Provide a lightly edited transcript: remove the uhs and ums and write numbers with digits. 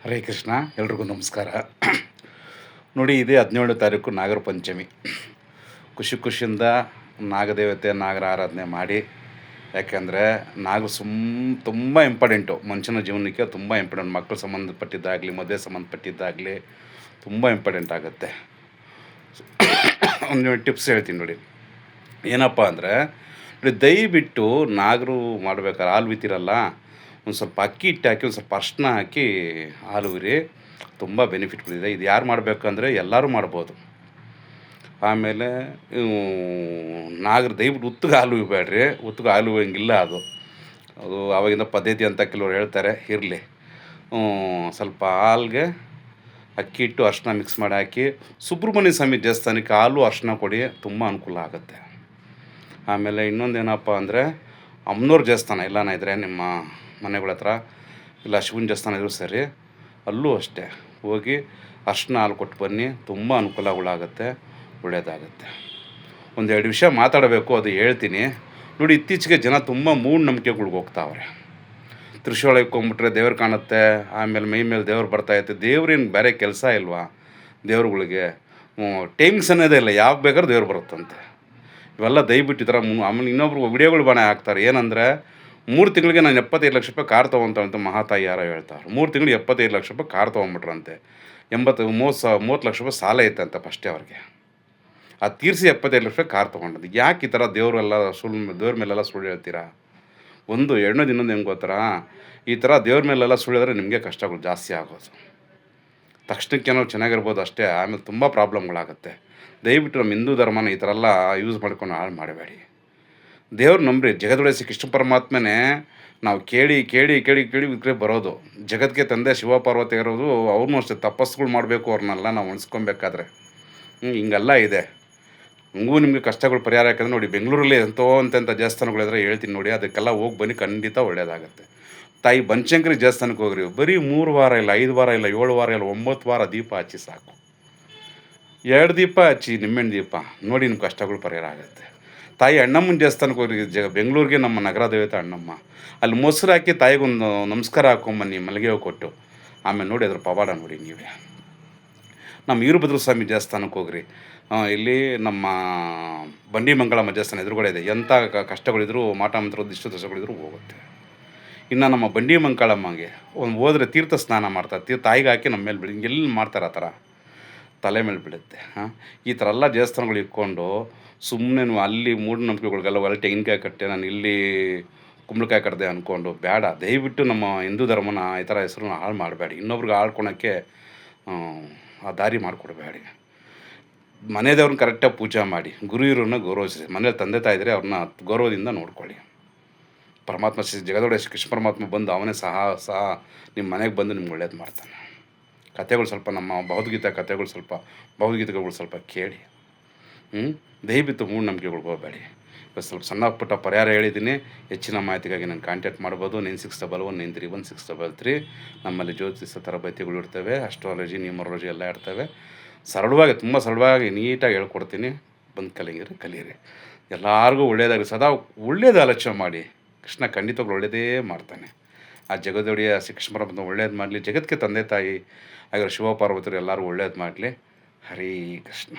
ಹರೇ ಕೃಷ್ಣ. ಎಲ್ರಿಗೂ ನಮಸ್ಕಾರ. ನೋಡಿ, ಇದೇ 17ನೇ ತಾರೀಕು ನಾಗರ ಪಂಚಮಿ. ಖುಷಿಯಿಂದ ನಾಗದೇವತೆ ನಾಗರ ಆರಾಧನೆ ಮಾಡಿ. ಯಾಕೆಂದರೆ ನಾಗ ತುಂಬ ಇಂಪಾರ್ಟೆಂಟು ಮನುಷ್ಯನ ಜೀವನಕ್ಕೆ. ತುಂಬ ಇಂಪಾರ್ಟೆಂಟ್. ಮಕ್ಕಳು ಸಂಬಂಧಪಟ್ಟಿದ್ದಾಗಲಿ, ಮದುವೆ ಸಂಬಂಧಪಟ್ಟಿದ್ದಾಗಲಿ ತುಂಬ ಇಂಪಾರ್ಟೆಂಟ್ ಆಗುತ್ತೆ. ಒಂದು ಟಿಪ್ಸ್ ಹೇಳ್ತೀನಿ ನೋಡಿ. ಏನಪ್ಪ ಅಂದರೆ, ನೋಡಿ, ದಯವಿಟ್ಟು ನಾಗರು ಮಾಡ್ಬೇಕಾದ್ರೆ ಹಾಲು ಬಿತ್ತಿರಲ್ಲ, ಒಂದು ಸ್ವಲ್ಪ ಅಕ್ಕಿ ಹಿಟ್ಟು ಹಾಕಿ ಒಂದು ಸ್ವಲ್ಪ ಅರಿಶಿನ ಹಾಕಿ ಹಾಲು ಉರಿ. ತುಂಬ ಬೆನಿಫಿಟ್ಗಳಿದೆ. ಇದು ಯಾರು ಮಾಡಬೇಕಂದ್ರೆ ಎಲ್ಲರೂ ಮಾಡ್ಬೋದು. ಆಮೇಲೆ ನಾಗರು ದಯವಿಟ್ಟು ಉತ್ತಿಗೆ ಹಾಲು ಉಯ್ಬೇಡ್ರಿ. ಉತ್ತಿಗೆ ಹಾಲು ಉಯ್ಯಂಗಿಲ್ಲ. ಅದು ಆವಾಗಿಂದ ಪದ್ಧತಿ ಅಂತ ಕೆಲವ್ರು ಹೇಳ್ತಾರೆ. ಇರಲಿ, ಸ್ವಲ್ಪ ಹಾಲ್ಗೆ ಅಕ್ಕಿ ಹಿಟ್ಟು ಅರಿಶಿನ ಮಿಕ್ಸ್ ಮಾಡಿ ಹಾಕಿ ಸುಬ್ರಹ್ಮಣ್ಯ ಸ್ವಾಮಿ ದೇವಸ್ಥಾನಕ್ಕೆ ಹಾಲು ಅರಿಶಿನ ಕೊಡಿ. ತುಂಬ ಅನುಕೂಲ ಆಗುತ್ತೆ. ಆಮೇಲೆ ಇನ್ನೊಂದೇನಪ್ಪ ಅಂದರೆ, ಅಮ್ಮನವ್ರ ದೇವಸ್ಥಾನ ಎಲ್ಲಾನ ಇದ್ದರೆ ನಿಮ್ಮ ಮನೆಗಳ ಹತ್ರ, ಇಲ್ಲ ಶಿವನ ದೇವಸ್ಥಾನ ಇದ್ರೂ ಸರಿ, ಅಲ್ಲೂ ಅಷ್ಟೇ ಹೋಗಿ ಅರಿಶಿನ ಹಾಲು ಕೊಟ್ಟು ಬನ್ನಿ. ತುಂಬ ಅನುಕೂಲಗಳಾಗುತ್ತೆ, ಒಳ್ಳೆಯದಾಗುತ್ತೆ. ಒಂದೆರಡು ವಿಷಯ ಮಾತಾಡಬೇಕು, ಅದು ಹೇಳ್ತೀನಿ ನೋಡಿ. ಇತ್ತೀಚೆಗೆ ಜನ ತುಂಬ ಮೂಢನಂಬಿಕೆಗಳ್ಗೆ ಹೋಗ್ತಾವ್ರೆ. ತ್ರಿಶೂಲ ಇಕ್ಕೊಂಬಿಟ್ರೆ ದೇವ್ರು ಕಾಣುತ್ತೆ, ಆಮೇಲೆ ಮೈ ಮೇಲೆ ದೇವ್ರು ಬರ್ತಾಯಿತ್ತು. ದೇವ್ರೇನು ಬೇರೆ ಕೆಲಸ ಇಲ್ವಾ ದೇವ್ರುಗಳಿಗೆ? ಟೈಮ್ಸ್ ಅನ್ನೋದೇ ಇಲ್ಲ, ಯಾವಾಗ ಬೇಕಾದ್ರೂ ದೇವ್ರು ಬರುತ್ತಂತೆ. ಇವೆಲ್ಲ ದಯವಿಟ್ಟು ಈ ಥರ ಆಮೇಲೆ ಇನ್ನೊಬ್ರು ವಿಡಿಯೋಗಳು ಬಾಣೆ ಹಾಕ್ತಾರೆ. ಏನಂದರೆ, 3 ತಿಂಗಳಿಗೆ ನಾನು 75 ಲಕ್ಷ ರೂಪಾಯಿ ಕಾರ್ ತೊಗೊತಾವಂತೆ ಮಹಾತಾಯಿ ಯಾರೋ ಹೇಳ್ತಾರೆ. 3 ತಿಂಗಳಿಗೆ 75 ಲಕ್ಷ ರೂಪಾಯಿ ಕಾರ್ ತೊಗೊಂಬಿಟ್ರಂತೆ. 30 ಲಕ್ಷ ರೂಪಾಯಿ ಸಾಲ ಐತಂತೆ ಫಸ್ಟೇ ಅವ್ರಿಗೆ. ಅದು ತೀರಿಸಿ 75 ಲಕ್ಷ ರೂಪಾಯಿ ಕಾರ್ ತೊಗೊಂಡದ್ದು. ಯಾಕೆ ಈ ಥರ ದೇವ್ರ ಮೇಲೆಲ್ಲ ಸುಳ್ಳು ಹೇಳ್ತೀರಾ? ಎರಡನೇದು ಇನ್ನೊಂದು ಹೆಂಗೆ ಗೊತ್ತಾ, ಈ ಥರ ದೇವ್ರ ಮೇಲೆಲ್ಲ ಸುಳ್ಳು ಹೇಳಿದ್ರೆ ನಿಮಗೆ ಕಷ್ಟಗಳು ಜಾಸ್ತಿ ಆಗೋದು. ತಕ್ಷಣಕ್ಕೇನೋ ಚೆನ್ನಾಗಿರ್ಬೋದು ಅಷ್ಟೇ, ಆಮೇಲೆ ತುಂಬ ಪ್ರಾಬ್ಲಮ್ಗಳಾಗುತ್ತೆ. ದಯವಿಟ್ಟು ನಮ್ಮ ಹಿಂದೂ ಧರ್ಮನ ಈ ಥರ ಎಲ್ಲ ಯೂಸ್ ಮಾಡ್ಕೊಂಡು ಹಾಳು ಮಾಡಬೇಡಿ. ದೇವ್ರು ನಂಬ್ರಿ. ಜಗದೊಡೆಯ ಕೃಷ್ಣ ಪರಮಾತ್ಮನೇ ನಾವು ಕೇಳಿ ವಿಕ್ರೆ ಬರೋದು. ಜಗತ್ತಿಗೆ ತಂದೆ ಶಿವ ಪಾರ್ವತಿ ಇರೋದು. ಅವ್ರನ್ನೂ ಅಷ್ಟೇ ತಪಸ್ಸುಗಳು ಮಾಡಬೇಕು. ಅವ್ರನ್ನೆಲ್ಲ ನಾವು ಉಣಿಸ್ಕೊಬೇಕಾದ್ರೆ ಹಿಂಗೆಲ್ಲ ಇದೆ. ಹಂಗೂ ನಿಮಗೆ ಕಷ್ಟಗಳು ಪರಿಹಾರ. ಯಾಕಂದರೆ ನೋಡಿ, ಬೆಂಗಳೂರಲ್ಲಿ ಅಂಥ ದೇವಸ್ಥಾನಗಳಿದ್ರೆ ಹೇಳ್ತೀನಿ ನೋಡಿ, ಅದಕ್ಕೆಲ್ಲ ಹೋಗಿ ಬನ್ನಿ, ಖಂಡಿತ ಒಳ್ಳೆಯದಾಗುತ್ತೆ. ತಾಯಿ ಬನಶಂಕರಿ ದೇವಸ್ಥಾನಕ್ಕೆ ಹೋಗ್ರಿ. ಬರೀ 3 ವಾರ ಇಲ್ಲ, 5 ವಾರ ಇಲ್ಲ, 7 ವಾರ ಇಲ್ಲ, 9 ವಾರ ದೀಪ ಹಚ್ಚಿ ಸಾಕು. 2 ದೀಪ ಹಚ್ಚಿ, ನಿಮ್ಮೆಣ್ಣೆ ದೀಪ ನೋಡಿ, ನಿಮ್ಮ ಕಷ್ಟಗಳು ಪರಿಹಾರ ಆಗುತ್ತೆ. ತಾಯಿ ಅಣ್ಣಮ್ಮನ ದೇವಸ್ಥಾನಕ್ಕೆ ಹೋಗಿ. ಬೆಂಗಳೂರಿಗೆ ನಮ್ಮ ನಗರ ದೇವತೆ ಅಣ್ಣಮ್ಮ. ಅಲ್ಲಿ ಮೊಸರು ಹಾಕಿ ತಾಯಿಗೊಂದು ನಮಸ್ಕಾರ ಹಾಕ್ಕೊಂಬನ್ನಿ, ಮಲ್ಲಿಗೆ ಹೂ ಕೊಟ್ಟು. ಆಮೇಲೆ ನೋಡಿ ಅದ್ರ ಪವಾಡ ನೋಡಿ ನೀವೇ. ನಮ್ಮ ವೀರಭದ್ರ ಸ್ವಾಮಿ ದೇವಸ್ಥಾನಕ್ಕೆ ಹೋಗ್ರಿ. ಇಲ್ಲಿ ನಮ್ಮ ಬಂಡಿ ಮಂಗಳಮ್ಮ ದೇವಸ್ಥಾನ ಎದುರುಗಡೆ ಇದೆ. ಎಂಥ ಕಷ್ಟಗಳಿದ್ರು, ಮಾಟ ಮಂತ್ರ ದಿಷ್ಟು ದೋಷಗಳಿದ್ರು ಹೋಗುತ್ತೆ. ಇನ್ನು ನಮ್ಮ ಬಂಡಿ ಮಂಗಳಮ್ಮಗೆ ಹೋದರೆ ತೀರ್ಥ ಸ್ನಾನ ಮಾಡ್ತಾರೆ. ತಾಯಿಗೆ ಹಾಕಿ ನಮ್ಮ ಮೇಲೆ ಬಿಡಿ. ಎಲ್ಲಿ ಮಾಡ್ತಾರೆ ಆ ಥರ ತಲೆ ಮೇಲೆ ಬೀಳುತ್ತೆ. ಈ ಥರ ಎಲ್ಲ ದೇವಸ್ಥಾನಗಳು ಇಟ್ಕೊಂಡು ಸುಮ್ಮನೆ ಅಲ್ಲಿ ಮೂಢನಂಬಿಕೆಗಳಿಗೆಲ್ಲ ಒಳ್ಳೆ ತೆಂಗಿನಕಾಯಿ ಕಟ್ಟೆ, ನಾನು ಇಲ್ಲಿ ಕುಂಬಳಕಾಯಿ ಕಟ್ಟಿದೆ ಅಂದ್ಕೊಂಡು ಬೇಡ. ದಯವಿಟ್ಟು ನಮ್ಮ ಹಿಂದೂ ಧರ್ಮನ ಈ ಥರ ಹೆಸರನ್ನ ಹಾಳು ಮಾಡಬೇಡಿ. ಇನ್ನೊಬ್ರಿಗೆ ಆಳ್ಕೊಳಕ್ಕೆ ಆ ದಾರಿ ಮಾಡಿಕೊಡ್ಬೇಡಿ. ಮನೆ ದೇವ್ರನ್ನ ಕರೆಕ್ಟಾಗಿ ಪೂಜೆ ಮಾಡಿ, ಗುರು ಹಿರಿಯರನ್ನ ಗೌರವಿಸಿ. ಮನೇಲಿ ತಂದೆ ತಾಯಿ ಇದ್ದರೆ ಅವ್ರನ್ನ ಗೌರವದಿಂದ ನೋಡ್ಕೊಳ್ಳಿ. ಪರಮಾತ್ಮ ಜಗದೊಡೆ ಕೃಷ್ಣ ಪರಮಾತ್ಮ ಬಂದು ಅವನೇ ಸಹ ನಿಮ್ಮ ಮನೆಗೆ ಬಂದು ನಿಮ್ಗೆ ಒಳ್ಳೇದು ಮಾಡ್ತಾನೆ. ಕಥೆಗಳು ಸ್ವಲ್ಪ ನಮ್ಮ ಭಗವದ್ಗೀತೆಗಳು ಸ್ವಲ್ಪ ಕೇಳಿ. ದಯವಿಟ್ಟು ಮೂಢನಂಬಿಕೆಗಳ್ಗೆ ಹೋಗಬೇಡಿ. ಇವತ್ತು ಸ್ವಲ್ಪ ಸಣ್ಣ ಪುಟ್ಟ ಪರಿಹಾರ ಹೇಳಿದ್ದೀನಿ. ಹೆಚ್ಚಿನ ಮಾಹಿತಿಗಾಗಿ ನಾನು ಕಾಂಟ್ಯಾಕ್ಟ್ ಮಾಡ್ಬೋದು. 9611931633. ನಮ್ಮಲ್ಲಿ ಜ್ಯೋತಿಷ ತರಬೇತಿಗಳು ಇರ್ತವೆ. ಅಸ್ಟ್ರಾಲಜಿ, ನ್ಯೂಮರಾಲಜಿ ಎಲ್ಲ ಇರ್ತವೆ. ತುಂಬ ಸರಳವಾಗಿ ನೀಟಾಗಿ ಹೇಳ್ಕೊಡ್ತೀನಿ. ಬಂದು ಕಲೀರಿ. ಎಲ್ಲರಿಗೂ ಒಳ್ಳೆಯದಾಗಿ ಸದಾ ಒಳ್ಳೆಯದು ಆಲೋಚನೆ ಮಾಡಿ. ಕೃಷ್ಣ ಖಂಡಿತವಾಗ್ಲೂ ಒಳ್ಳೆಯದೇ ಮಾಡ್ತಾನೆ. ಆ ಜಗದೊಡೆಯ ಕೃಷ್ಣ ಪರಮಾತ್ಮ ಒಳ್ಳೇದು ಮಾಡಲಿ. ಜಗತ್ತಿಗೆ ತಂದೆ ತಾಯಿ ಆಗಿರೋ ಶಿವ ಪಾರ್ವತಿಯರು ಎಲ್ಲರೂ ಒಳ್ಳೇದು ಮಾಡಲಿ. ಹರೇ ಕೃಷ್ಣ.